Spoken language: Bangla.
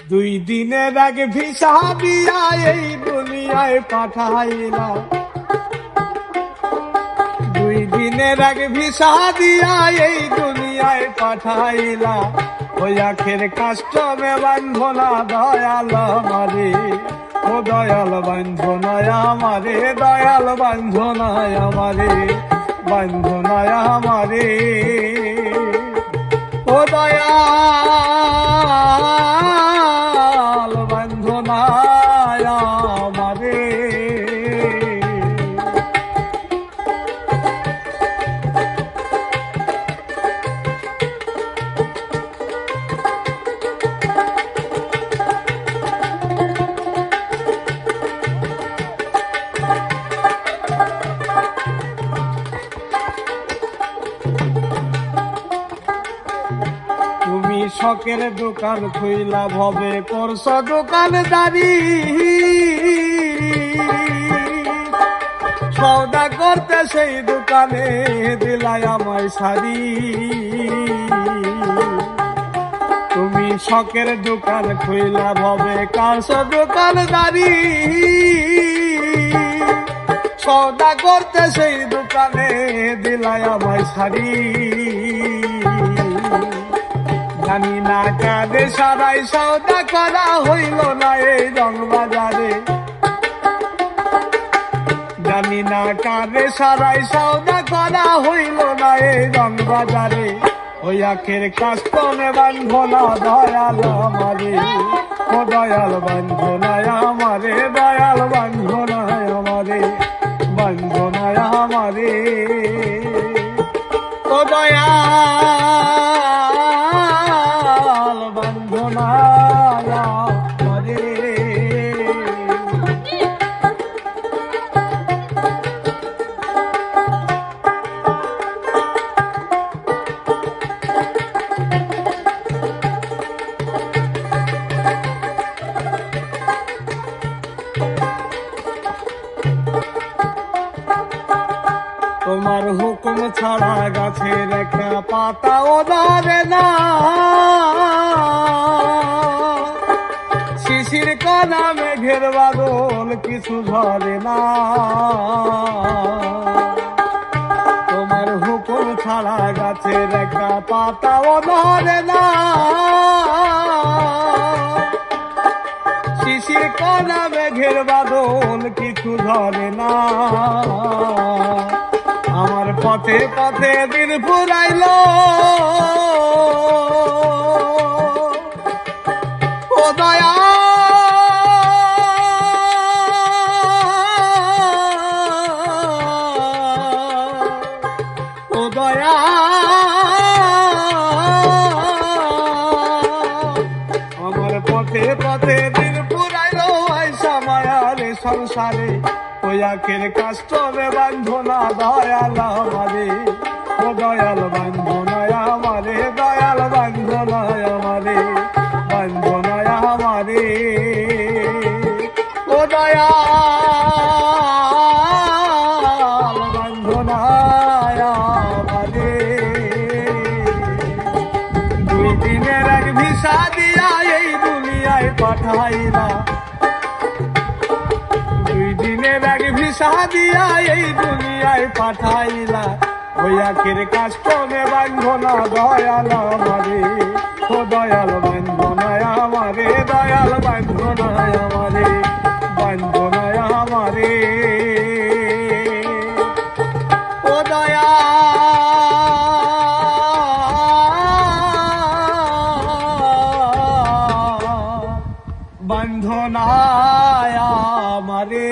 দুই দিনের আগে ভিসা দিয়া এই দুনিয়ায় পাঠাইলা, দুই দিনের আগে ভিসা দিয়া এই দুনিয়ায় পাঠাইলা, ওই আখের কাস্টমে বান্ধনা দয়াল আমারে, ও দয়াল বান্ধনায় আমারে, দয়াল বান্ধনায় আমারে, বান্ধনায় আমারে, ও দয়াল বান্ধনায় আমারে। তুমি শখের দোকান খুইলা ভবে করছ দোকানদারি, সওদা করতে সেই দোকানে দিলাই আমায় শাড়ি। তুমি শখের দোকান খুইলা ভবে করছ দোকানদারি, সওদা করতে সেই দোকানে দিলাই আমায় শাড়ি। জানি না কাঁদে সারাই সওদা করা হইল না এই রং বাজারে, জানি না কাঁদে সারাই সওদা করা হইল না এই রং বাজারে, ওই আখের কাস্টমে বান্ধনা দয়াল আমারে, ও দয়াল বান্ধনায় আমারে, দয়াল বান্ধনায় আমারে, বান্ধনায় আমারে, ও দয়াল বান্ধনায় আমারে। তোমার হুকুম ছাড়া গাছের একটা পাতাও ধরে না, শিশির কণা মেঘের বাদল কিছু ধরে না। তোমার হুকুম ছাড়া গাছের একটা পাতাও ধরে না, শিশির কণা মেঘের বাদল কিছু ধরে না। আমার পথে পথে দিন ফুরাইল, ও দয়া ও দয়া আমার পথে পথে দিন ফুরাইল আইসা মায়ারে সংসারে, ওই আখের কাস্টমে বান্ধনা দয়াল আমারে, ও দয়াল বান্ধনায় আমারে, দয়াল বান্ধনায় আমারে, বান্ধনায় আমারে, ও দয়াল বান্ধনায় আমারে। দুই দিনের এক ভিসা দিয়া এই দুনিয়ায় পাঠাইলা, ভিসা দিয়া এই দুনিয়ায় পাঠাইলা, ওই আখের কাস্টমে বান্ধনা দয়াল আমারে, ও দয়াল বান্ধনায় আমারে, দয়াল বান্ধনায় আমারে, বান্ধনায় আমারে, ও দয়াল বান্ধনায় আমারে।